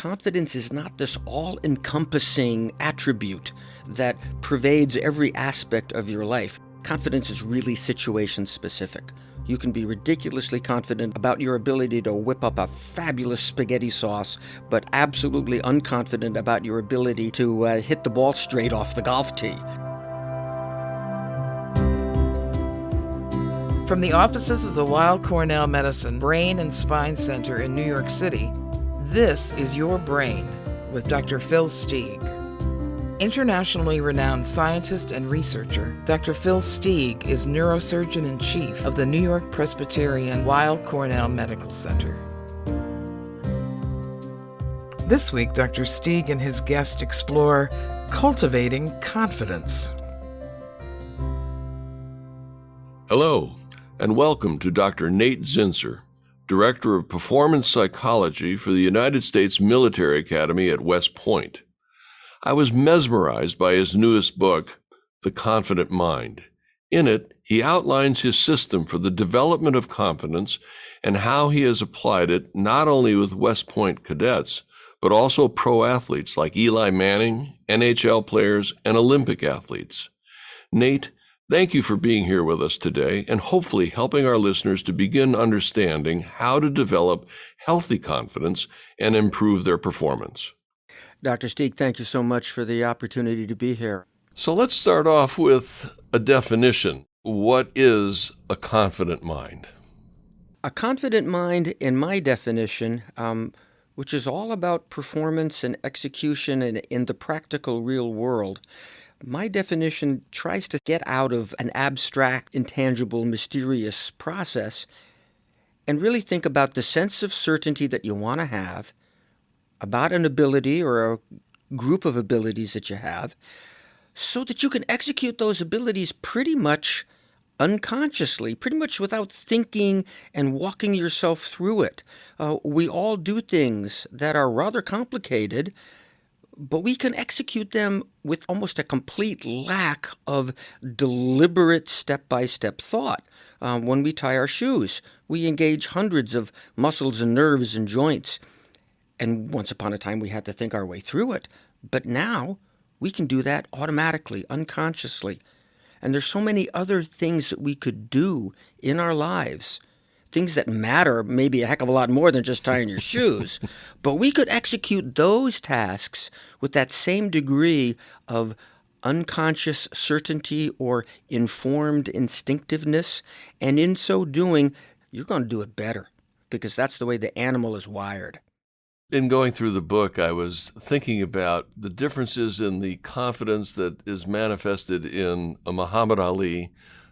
confidence is not this all-encompassing attribute that pervades every aspect of your life. Confidence is really situation-specific. You can be ridiculously confident about your ability to whip up a fabulous spaghetti sauce, but absolutely unconfident about your ability to hit the ball straight off the golf tee. From the offices of the Weill Cornell Medicine Brain and Spine Center in New York City, this is Your Brain with Dr. Phil Steig. Internationally renowned scientist and researcher, Dr. Phil Steig is neurosurgeon-in-chief of the New York Presbyterian Weill Cornell Medical Center. This week, Dr. Steig and his guest explore cultivating confidence. Hello, and welcome to Dr. Nate Zinsser, Director of Performance Psychology for the United States Military Academy at West Point. I was mesmerized by his newest book, The Confident Mind. In it, he outlines his system for the development of confidence and how he has applied it not only with West Point cadets, but also pro athletes like Eli Manning, NHL players, and Olympic athletes. Nate, thank you for being here with us today and hopefully helping our listeners to begin understanding how to develop healthy confidence and improve their performance. Dr. Steig, thank you so much for the opportunity to be here. So let's start off with a definition. What is a confident mind? A confident mind, in my definition, which is all about performance and execution in the practical real world, my definition tries to get out of an abstract, intangible, mysterious process and really think about the sense of certainty that you want to have about an ability or a group of abilities that you have so that you can execute those abilities pretty much unconsciously, pretty much without thinking and walking yourself through it. We all do things that are rather complicated, but we can execute them with almost a complete lack of deliberate step-by-step thought. When we tie our shoes, we engage hundreds of muscles and nerves and joints. And once upon a time, we had to think our way through it. But now, we can do that automatically, unconsciously. And there's so many other things that we could do in our lives, things that matter maybe a heck of a lot more than just tying your shoes. But we could execute those tasks with that same degree of unconscious certainty or informed instinctiveness. And in so doing, you're going to do it better because that's the way the animal is wired. In going through the book, I was thinking about the differences in the confidence that is manifested in a Muhammad Ali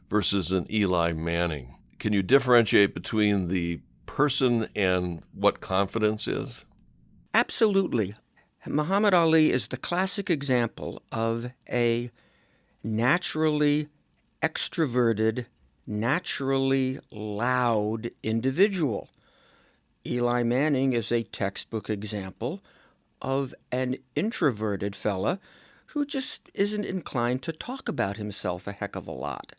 versus an Eli Manning. Can you differentiate between the person and what confidence is? Absolutely. Muhammad Ali is the classic example of a naturally extroverted, naturally loud individual. Eli Manning is a textbook example of an introverted fella who just isn't inclined to talk about himself a heck of a lot.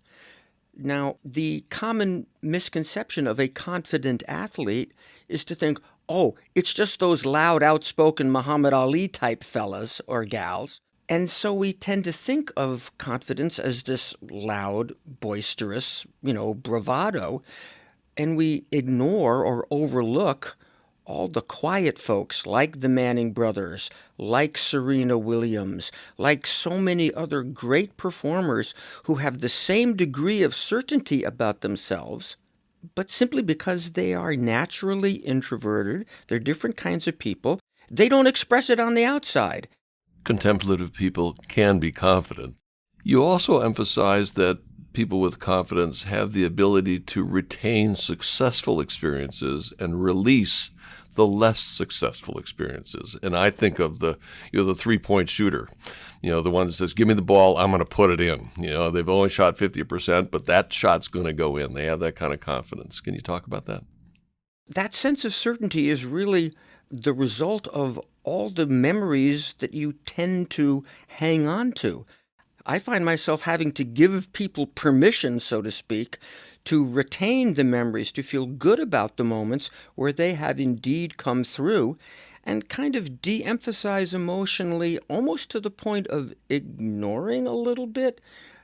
Now, the common misconception of a confident athlete is to think, oh, it's just those loud, outspoken Muhammad Ali type fellas or gals. And so we tend to think of confidence as this loud, boisterous, bravado. And we ignore or overlook all the quiet folks like the Manning brothers, like Serena Williams, like so many other great performers who have the same degree of certainty about themselves, but simply because they are naturally introverted, they're different kinds of people, they don't express it on the outside. Contemplative people can be confident. You also emphasize that people with confidence have the ability to retain successful experiences and release the less successful experiences. And I think of the three-point shooter, the one that says, give me the ball, I'm going to put it in. They've only shot 50%, but that shot's going to go in. They have that kind of confidence. Can you talk about that? That sense of certainty is really the result of all the memories that you tend to hang on to. I find myself having to give people permission, so to speak, to retain the memories, to feel good about the moments where they have indeed come through. and kind of de-emphasize emotionally, almost to the point of ignoring a little bit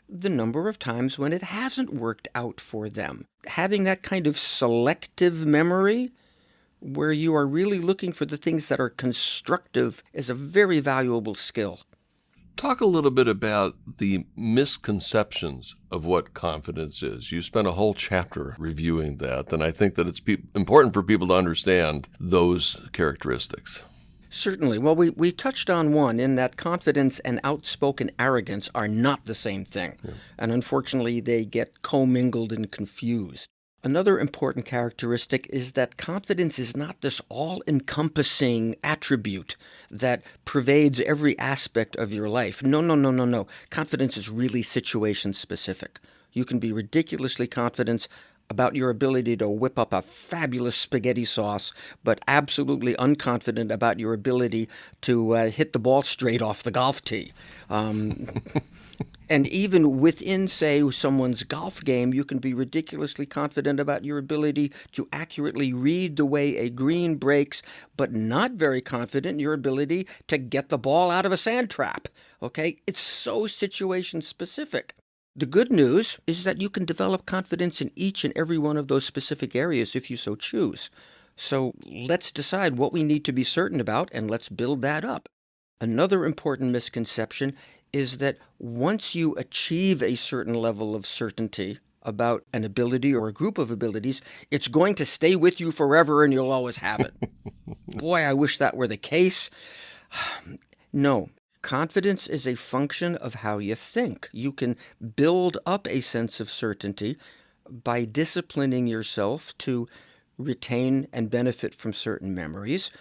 the number of times when it hasn't worked out for them. Having that kind of selective memory where you are really looking for the things that are constructive is a very valuable skill. Talk a little bit about the misconceptions of what confidence is. You spent a whole chapter reviewing that, and I think that it's important for people to understand those characteristics. Certainly. Well, we touched on one in that confidence and outspoken arrogance are not the same thing. Yeah. And unfortunately, they get commingled and confused. Another important characteristic is that confidence is not this all-encompassing attribute that pervades every aspect of your life. No. Confidence is really situation-specific. You can be ridiculously confident about your ability to whip up a fabulous spaghetti sauce, but absolutely unconfident about your ability to hit the ball straight off the golf tee. And even within, say, someone's golf game, you can be ridiculously confident about your ability to accurately read the way a green breaks, but not very confident in your ability to get the ball out of a sand trap. Okay? It's so situation specific. The good news is that you can develop confidence in each and every one of those specific areas if you so choose. So let's decide what we need to be certain about, and let's build that up. Another important misconception is that once you achieve a certain level of certainty about an ability or a group of abilities, it's going to stay with you forever and you'll always have it. Boy, I wish that were the case. No. Confidence is a function of how you think. You can build up a sense of certainty by disciplining yourself to retain and benefit from certain memories,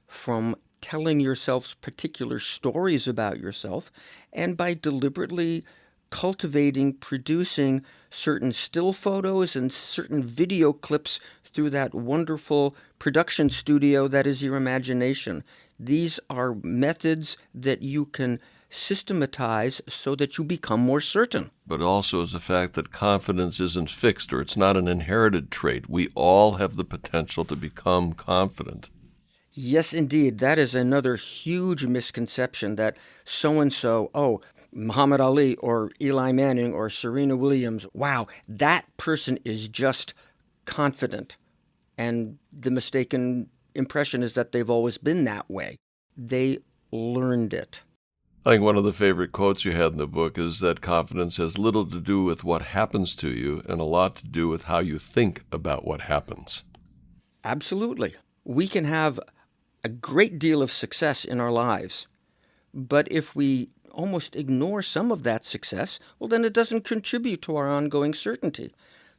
from telling yourself particular stories about yourself, and by deliberately cultivating, producing certain still photos and certain video clips through that wonderful production studio that is your imagination. These are methods that you can systematize so that you become more certain. But also is the fact that confidence isn't fixed, or it's not an inherited trait. We all have the potential to become confident. Yes, indeed. That is another huge misconception that so-and-so, Muhammad Ali or Eli Manning or Serena Williams, wow, that person is just confident. And the mistaken impression is that they've always been that way. They learned it. I think one of the favorite quotes you had in the book is that confidence has little to do with what happens to you and a lot to do with how you think about what happens. Absolutely. We can have a great deal of success in our lives, but if we almost ignore some of that success, well, then it doesn't contribute to our ongoing certainty.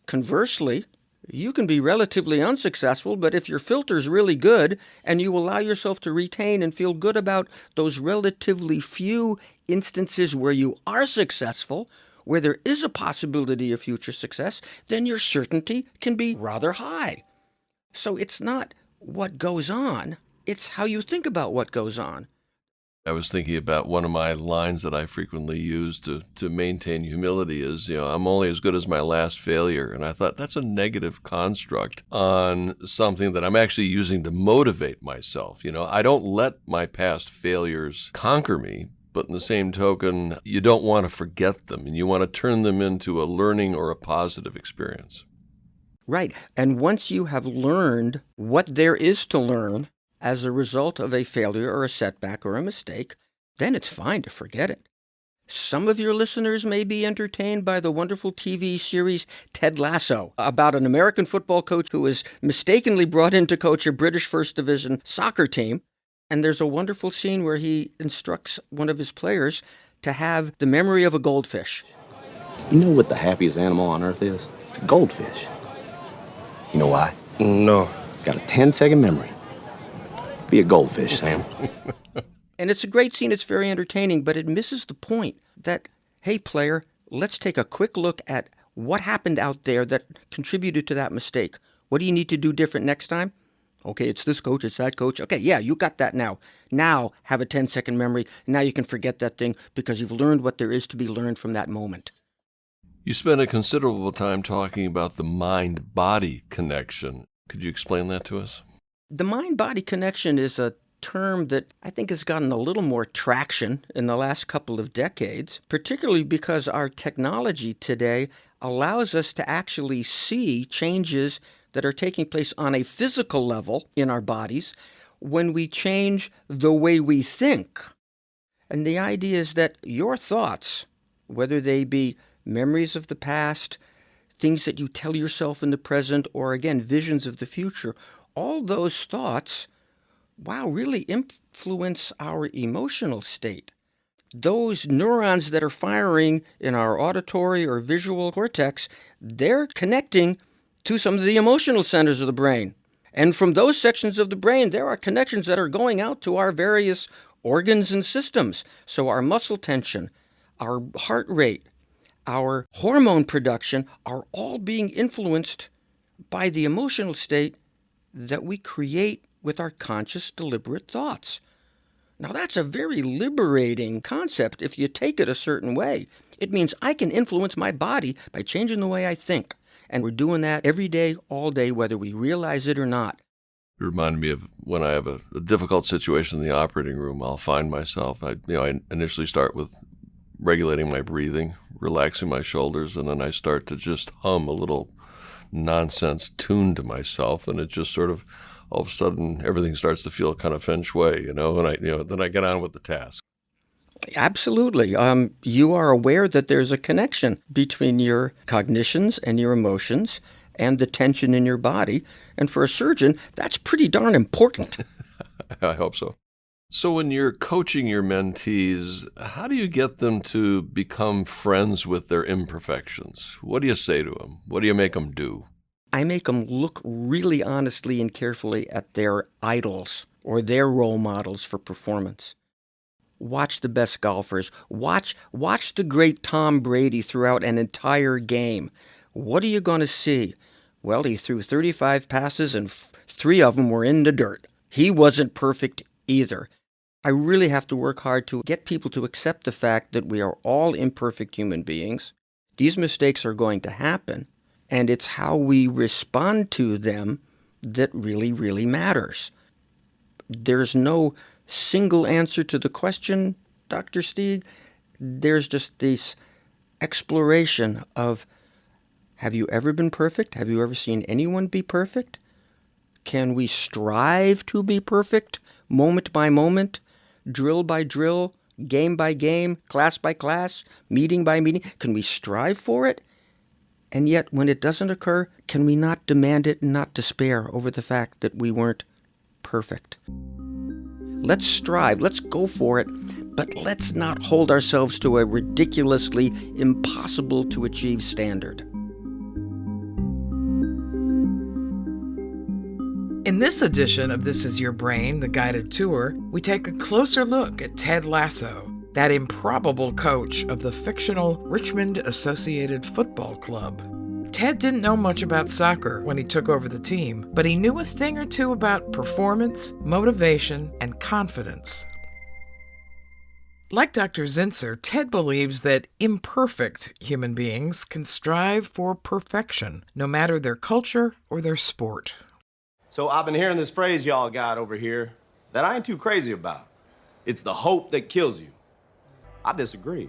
Conversely, you can be relatively unsuccessful, but if your filter's really good and you allow yourself to retain and feel good about those relatively few instances where you are successful, where there is a possibility of future success, then your certainty can be rather high. So it's not what goes on, it's how you think about what goes on. I was thinking about one of my lines that I frequently use to maintain humility is, I'm only as good as my last failure. And I thought that's a negative construct on something that I'm actually using to motivate myself. I don't let my past failures conquer me, but in the same token, you don't want to forget them and you want to turn them into a learning or a positive experience. Right. And once you have learned what there is to learn as a result of a failure or a setback or a mistake, then it's fine to forget it. Some of your listeners may be entertained by the wonderful TV series Ted Lasso, about an American football coach who was mistakenly brought in to coach a British First Division soccer team. And there's a wonderful scene where he instructs one of his players to have the memory of a goldfish. You know what the happiest animal on earth is? It's a goldfish. You know why? No. It's got a 10-second memory. Be a goldfish, Sam. And it's a great scene. It's very entertaining, but it misses the point that, hey, player, let's take a quick look at what happened out there that contributed to that mistake. What do you need to do different next time? Okay, it's this coach, it's that coach. Okay, yeah, you got that now. Now have a 10-second memory. Now you can forget that thing because you've learned what there is to be learned from that moment. You spent a considerable time talking about the mind-body connection. Could you explain that to us? The mind-body connection is a term that I think has gotten a little more traction in the last couple of decades, particularly because our technology today allows us to actually see changes that are taking place on a physical level in our bodies when we change the way we think. And the idea is that your thoughts, whether they be memories of the past, things that you tell yourself in the present, or again, visions of the future, all those thoughts, wow, really influence our emotional state. Those neurons that are firing in our auditory or visual cortex, they're connecting to some of the emotional centers of the brain. And from those sections of the brain, there are connections that are going out to our various organs and systems. So our muscle tension, our heart rate, our hormone production are all being influenced by the emotional state that we create with our conscious, deliberate thoughts. Now, that's a very liberating concept if you take it a certain way. It means I can influence my body by changing the way I think. And we're doing that every day, all day, whether we realize it or not. It reminded me of when I have a difficult situation in the operating room. I'll find myself, I initially start with regulating my breathing, relaxing my shoulders, and then I start to just hum a little nonsense tune to myself, and it just sort of, all of a sudden, everything starts to feel kind of feng shui, and then I get on with the task. Absolutely. You are aware that there's a connection between your cognitions and your emotions and the tension in your body. And for a surgeon, that's pretty darn important. I hope so. So when you're coaching your mentees, how do you get them to become friends with their imperfections? What do you say to them? What do you make them do? I make them look really honestly and carefully at their idols or their role models for performance. Watch the best golfers. Watch the great Tom Brady throughout an entire game. What are you going to see? Well, he threw 35 passes and 3 of them were in the dirt. He wasn't perfect either. I really have to work hard to get people to accept the fact that we are all imperfect human beings. These mistakes are going to happen, and it's how we respond to them that really, really matters. There's no single answer to the question, Dr. Stieg. There's just this exploration of, have you ever been perfect? Have you ever seen anyone be perfect? Can we strive to be perfect, moment by moment, drill by drill, game by game, class by class, meeting by meeting? Can we strive for it? And yet, when it doesn't occur, can we not demand it and not despair over the fact that we weren't perfect? Let's strive, let's go for it, but let's not hold ourselves to a ridiculously impossible to achieve standard. In this edition of This Is Your Brain, the guided tour, we take a closer look at Ted Lasso, that improbable coach of the fictional Richmond Associated Football Club. Ted didn't know much about soccer when he took over the team, but he knew a thing or two about performance, motivation, and confidence. Like Dr. Zinsser, Ted believes that imperfect human beings can strive for perfection, no matter their culture or their sport. So I've been hearing this phrase y'all got over here that I ain't too crazy about. It's the hope that kills you. I disagree.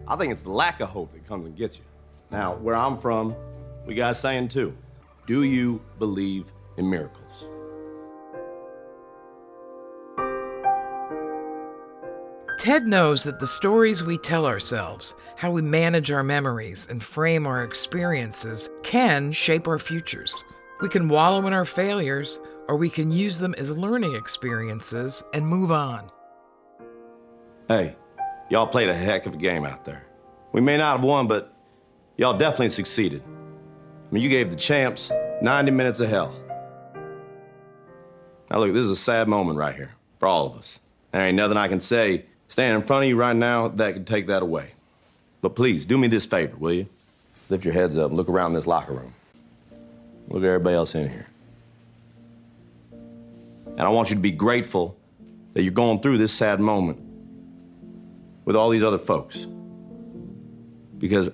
I think it's the lack of hope that comes and gets you. Now, where I'm from, we got a saying too. Do you believe in miracles? Ted knows that the stories we tell ourselves, how we manage our memories and frame our experiences, can shape our futures. We can wallow in our failures, or we can use them as learning experiences and move on. Hey, y'all played a heck of a game out there. We may not have won, but y'all definitely succeeded. I mean, you gave the champs 90 minutes of hell. Now look, this is a sad moment right here for all of us. There ain't nothing I can say standing in front of you right now that could take that away. But please, do me this favor, will you? Lift your heads up and look around this locker room. Look at everybody else in here. And I want you to be grateful that you're going through this sad moment with all these other folks. Because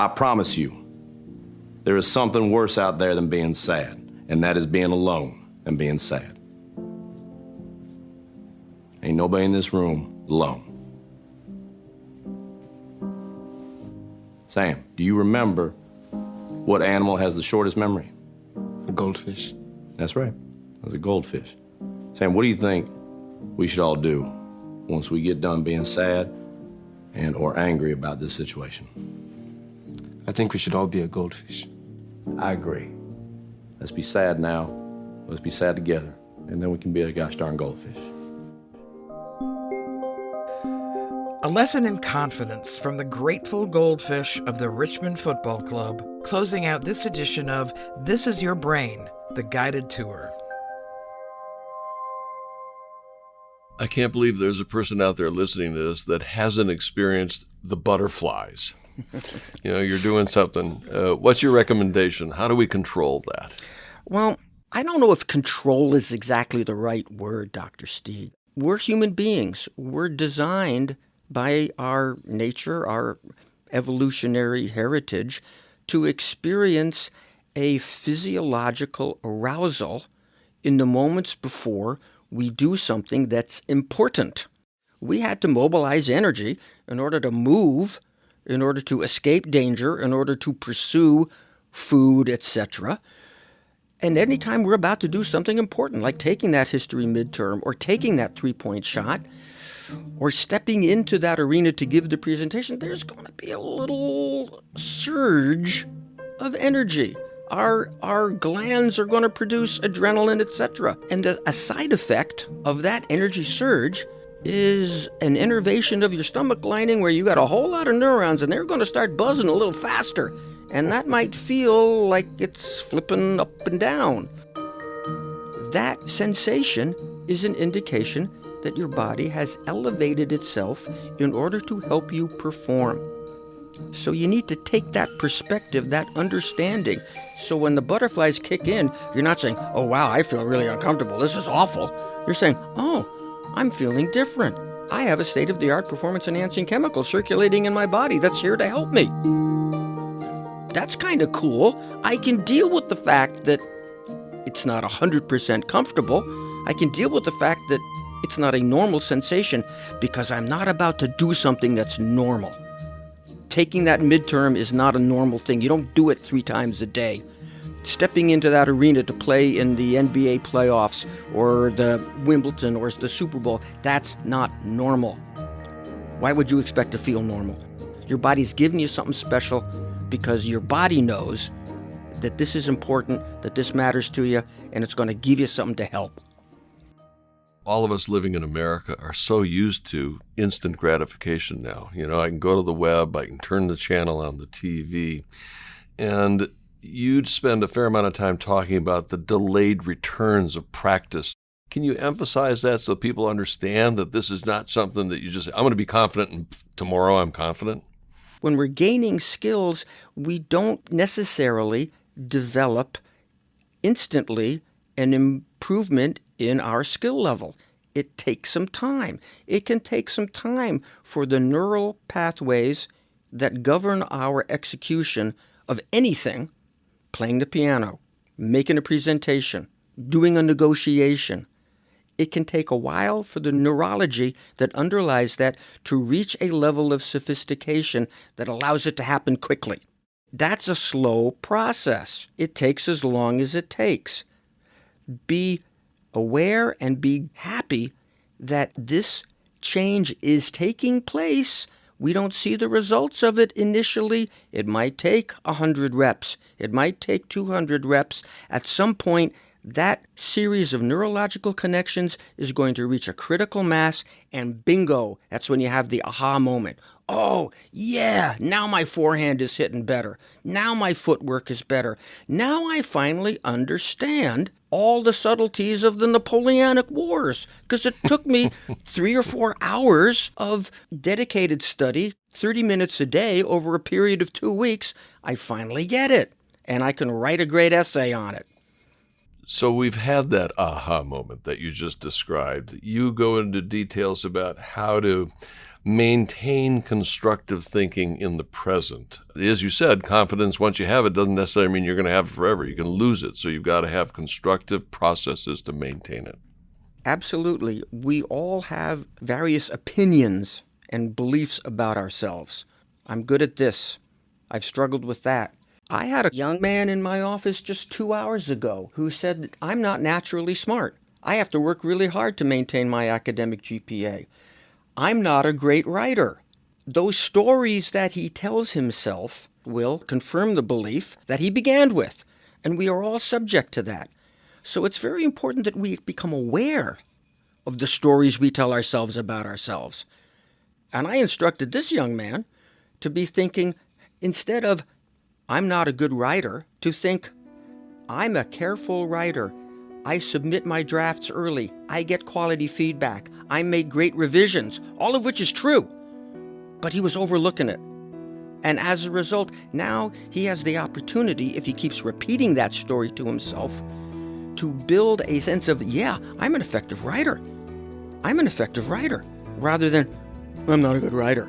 I promise you, there is something worse out there than being sad, and that is being alone and being sad. Ain't nobody in this room alone. Sam, do you remember what animal has the shortest memory? A goldfish. That's right. That's a goldfish. Sam, what do you think we should all do once we get done being sad and or angry about this situation? I think we should all be a goldfish. I agree. Let's be sad now. Let's be sad together. And then we can be a gosh darn goldfish. A lesson in confidence from the grateful goldfish of the Richmond Football Club, closing out this edition of This Is Your Brain, the guided tour. I can't believe there's a person out there listening to this that hasn't experienced the butterflies. You're doing something. What's your recommendation? How do we control that? Well, I don't know if control is exactly the right word, Dr. Stieg. We're human beings. We're designed by our nature, our evolutionary heritage, to experience a physiological arousal in the moments before we do something that's important. We had to mobilize energy in order to move, in order to escape danger, in order to pursue food, etc. And anytime we're about to do something important, like taking that history midterm or taking that three-point shot or stepping into that arena to give the presentation, there's going to be a little surge of energy. Our glands are going to produce adrenaline, etc. And a side effect of that energy surge is an innervation of your stomach lining where you got a whole lot of neurons and they're going to start buzzing a little faster. And that might feel like it's flipping up and down. That sensation is an indication that your body has elevated itself in order to help you perform. So you need to take that perspective, that understanding. So when the butterflies kick in, you're not saying, oh, wow, I feel really uncomfortable. This is awful. You're saying, oh, I'm feeling different. I have a state-of-the-art performance-enhancing chemical circulating in my body that's here to help me. That's kind of cool. I can deal with the fact that it's not 100% comfortable. I can deal with the fact that it's not a normal sensation because I'm not about to do something that's normal. Taking that midterm is not a normal thing. You don't do it 3 times a day. Stepping into that arena to play in the NBA playoffs or the Wimbledon or the Super Bowl, that's not normal. Why would you expect to feel normal? Your body's giving you something special because your body knows that this is important, that this matters to you, and it's going to give you something to help. All of us living in America are so used to instant gratification now. I can go to the web, I can turn the channel on the TV, and you'd spend a fair amount of time talking about the delayed returns of practice. Can you emphasize that so people understand that this is not something that you just say, I'm going to be confident and tomorrow I'm confident? When we're gaining skills, we don't necessarily develop instantly an improvement in our skill level. It takes some time. It can take some time for the neural pathways that govern our execution of anything, playing the piano, making a presentation, doing a negotiation. It can take a while for the neurology that underlies that to reach a level of sophistication that allows it to happen quickly. That's a slow process. It takes as long as it takes. Be aware and be happy that this change is taking place. We don't see the results of it initially. It might take 100 reps. It might take 200 reps. At some point, that series of neurological connections is going to reach a critical mass, and bingo, that's when you have the aha moment. Oh, yeah, now my forehand is hitting better. Now my footwork is better. Now I finally understand all the subtleties of the Napoleonic Wars, because it took me 3 or 4 hours of dedicated study, 30 minutes a day over a period of 2 weeks. I finally get it, and I can write a great essay on it. So we've had that aha moment that you just described. You go into details about how to maintain constructive thinking in the present. As you said, confidence, once you have it, doesn't necessarily mean you're going to have it forever. You can lose it. So you've got to have constructive processes to maintain it. Absolutely. We all have various opinions and beliefs about ourselves. I'm good at this. I've struggled with that. I had a young man in my office just 2 hours ago who said that I'm not naturally smart. I have to work really hard to maintain my academic GPA. I'm not a great writer. Those stories that he tells himself will confirm the belief that he began with, and we are all subject to that. So it's very important that we become aware of the stories we tell ourselves about ourselves. And I instructed this young man to be thinking, instead of, I'm not a good writer, to think, I'm a careful writer. I submit my drafts early. I get quality feedback. I make great revisions, all of which is true. But he was overlooking it. And as a result, now he has the opportunity, if he keeps repeating that story to himself, to build a sense of, yeah, I'm an effective writer. I'm an effective writer, rather than, I'm not a good writer.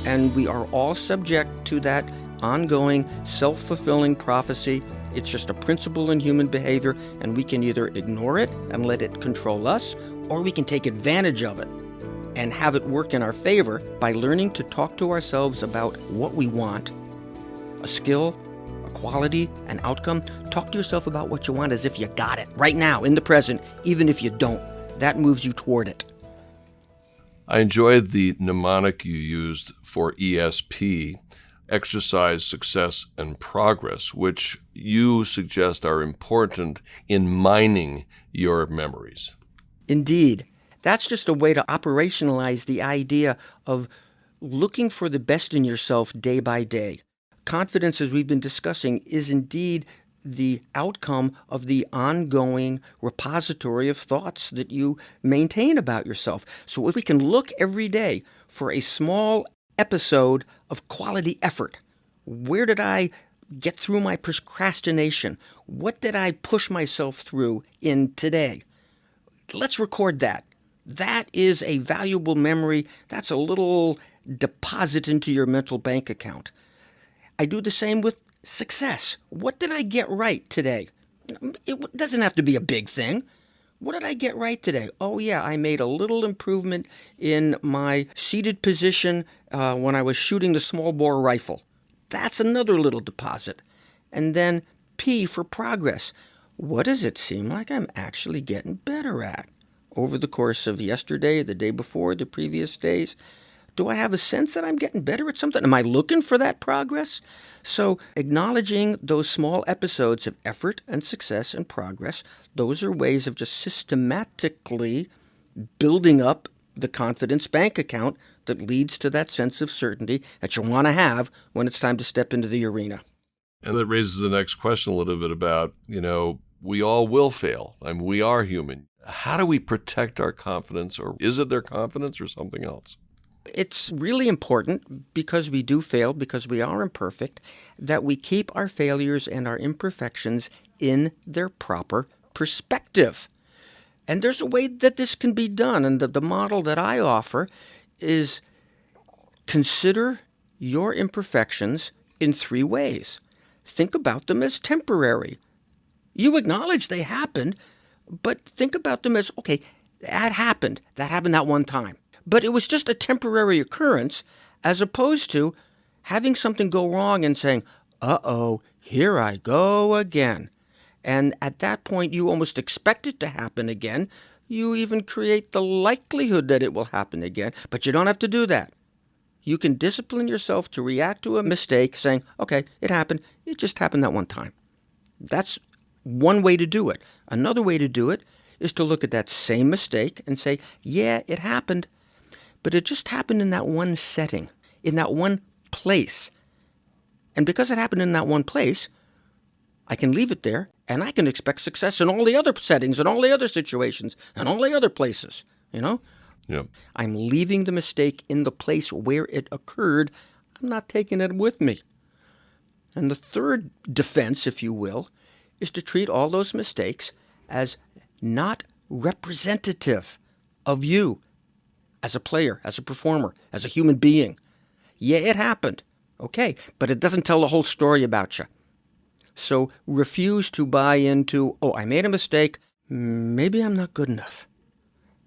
And we are all subject to that ongoing self-fulfilling prophecy. It's just a principle in human behavior, and we can either ignore it and let it control us, or we can take advantage of it and have it work in our favor by learning to talk to ourselves about what we want, a skill, a quality, an outcome. Talk to yourself about what you want as if you got it right now, in the present, even if you don't. That moves you toward it. I enjoyed the mnemonic you used for ESP, exercise, success, and progress, which you suggest are important in mining your memories. Indeed. That's just a way to operationalize the idea of looking for the best in yourself day by day. Confidence, as we've been discussing, is indeed the outcome of the ongoing repository of thoughts that you maintain about yourself. So if we can look every day for a small episode of quality effort, where did I get through my procrastination? What did I push myself through in today? Let's record that. That is a valuable memory. That's a little deposit into your mental bank account. I do the same with success. What did I get right today? It doesn't have to be a big thing. What did I get right today? Oh, yeah, I made a little improvement in my seated position when I was shooting the small bore rifle. That's another little deposit. And then P for progress. What does it seem like I'm actually getting better at? Over the course of yesterday, the day before, the previous days, do I have a sense that I'm getting better at something? Am I looking for that progress? So acknowledging those small episodes of effort and success and progress, those are ways of just systematically building up the confidence bank account that leads to that sense of certainty that you want to have when it's time to step into the arena. And that raises the next question a little bit about, we all will fail. I mean, we are human. How do we protect our confidence, or is it their confidence or something else? It's really important, because we do fail, because we are imperfect, that we keep our failures and our imperfections in their proper perspective. And there's a way that this can be done, and the model that I offer is consider your imperfections in 3 ways. Think about them as temporary. You acknowledge they happened, but think about them as, okay, that happened that one time. But it was just a temporary occurrence, as opposed to having something go wrong and saying, uh-oh, here I go again. And at that point, you almost expect it to happen again. You even create the likelihood that it will happen again, but you don't have to do that. You can discipline yourself to react to a mistake saying, okay, it happened. It just happened that one time. That's one way to do it. Another way to do it is to look at that same mistake and say, yeah, it happened, but it just happened in that one setting, in that one place. And because it happened in that one place, I can leave it there, and I can expect success in all the other settings and all the other situations and all the other places, Yeah. I'm leaving the mistake in the place where it occurred. I'm not taking it with me. And the third defense, if you will, is to treat all those mistakes as not representative of you as a player, as a performer, as a human being. Yeah, it happened. Okay, but it doesn't tell the whole story about you. So refuse to buy into, oh, I made a mistake. maybe I'm not good enough.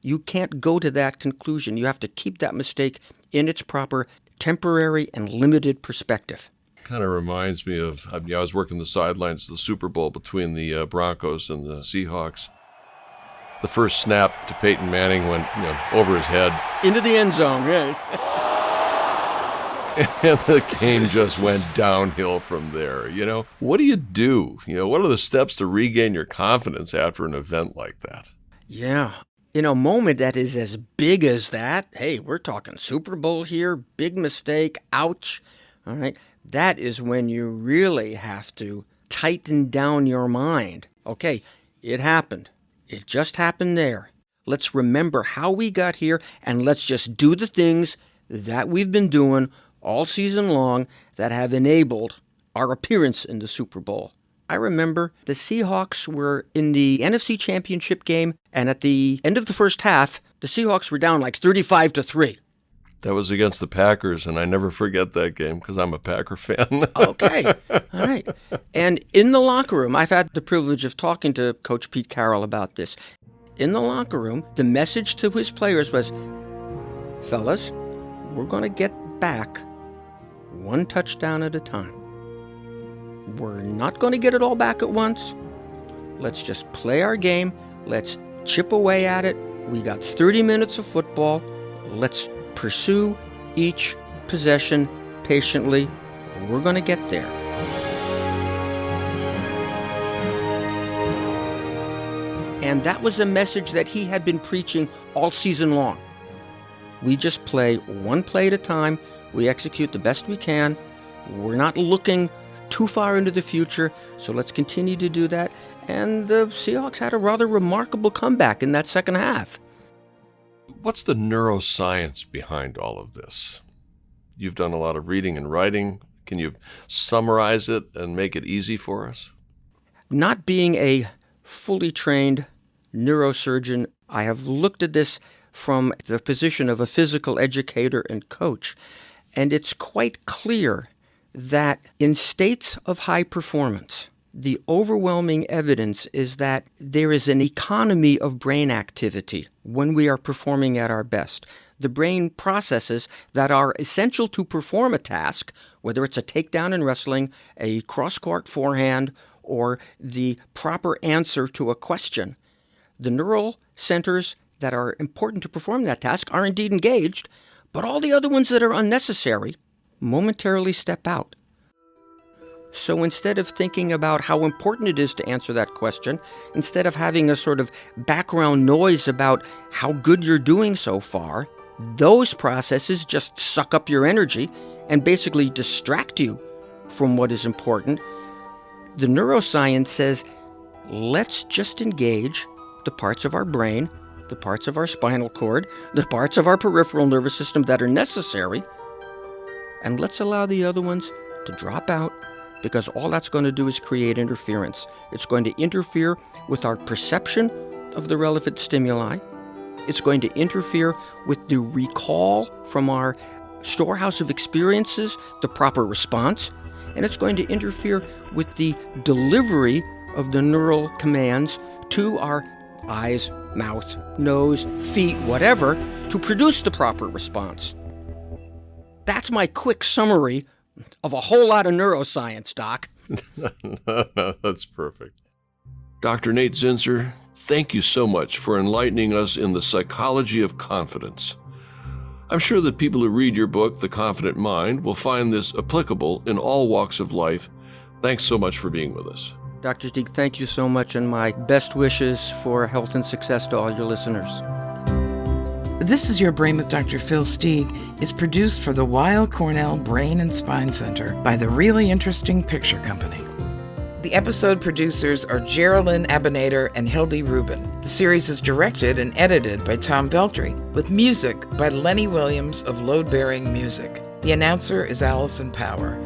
You can't go to that conclusion. You have to keep that mistake in its proper temporary and limited perspective. Kind of reminds me of, I was working the sidelines of the Super Bowl between the Broncos and the Seahawks. The first snap to Peyton Manning went over his head. Into the end zone, right? And the game just went downhill from there. What do you do? What are the steps to regain your confidence after an event like that? Yeah. In a moment that is as big as that, hey, we're talking Super Bowl here, big mistake, ouch. All right. That is when you really have to tighten down your mind. Okay, it happened. It just happened there. Let's remember how we got here, and let's just do the things that we've been doing all season long that have enabled our appearance in the Super Bowl. I remember the Seahawks were in the NFC Championship game, and at the end of the first half, the Seahawks were down like 35-3. That was against the Packers, and I never forget that game because I'm a Packer fan. Okay. All right. And in the locker room, I've had the privilege of talking to Coach Pete Carroll about this. In the locker room, the message to his players was, fellas, we're going to get back one touchdown at a time. We're not going to get it all back at once. Let's just play our game. Let's chip away at it. We got 30 minutes of football. Let's pursue each possession patiently. We're going to get there. And that was a message that he had been preaching all season long. We just play one play at a time. We execute the best we can. We're not looking too far into the future, so let's continue to do that. And the Seahawks had a rather remarkable comeback in that second half. What's the neuroscience behind all of this? You've done a lot of reading and writing. Can you summarize it and make it easy for us? Not being a fully trained neurosurgeon, I have looked at this from the position of a physical educator and coach, and it's quite clear that in states of high performance, the overwhelming evidence is that there is an economy of brain activity when we are performing at our best. The brain processes that are essential to perform a task, whether it's a takedown in wrestling, a cross-court forehand, or the proper answer to a question. The neural centers that are important to perform that task are indeed engaged, but all the other ones that are unnecessary momentarily step out. So instead of thinking about how important it is to answer that question, instead of having a sort of background noise about how good you're doing so far, those processes just suck up your energy and basically distract you from what is important. The neuroscience says, let's just engage the parts of our brain, the parts of our spinal cord, the parts of our peripheral nervous system that are necessary, and let's allow the other ones to drop out, because all that's going to do is create interference. It's going to interfere with our perception of the relevant stimuli. It's going to interfere with the recall from our storehouse of experiences, the proper response, and it's going to interfere with the delivery of the neural commands to our eyes, mouth, nose, feet, whatever, to produce the proper response. That's my quick summary of a whole lot of neuroscience, Doc. That's perfect. Dr. Nate Zinsser, thank you so much for enlightening us in the psychology of confidence. I'm sure that people who read your book, The Confident Mind, will find this applicable in all walks of life. Thanks so much for being with us. Dr. Stieg, thank you so much, and my best wishes for health and success to all your listeners. This is Your Brain with Dr. Phil Stieg is produced for the Weill Cornell Brain and Spine Center by the Really Interesting Picture Company. The episode producers are Geraldine Abinader and Hildy Rubin. The series is directed and edited by Tom Beltry, with music by Lenny Williams of Load Bearing Music. The announcer is Allison Power.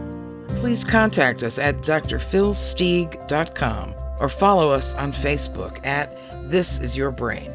Please contact us at drphilstieg.com or follow us on Facebook at This Is Your Brain.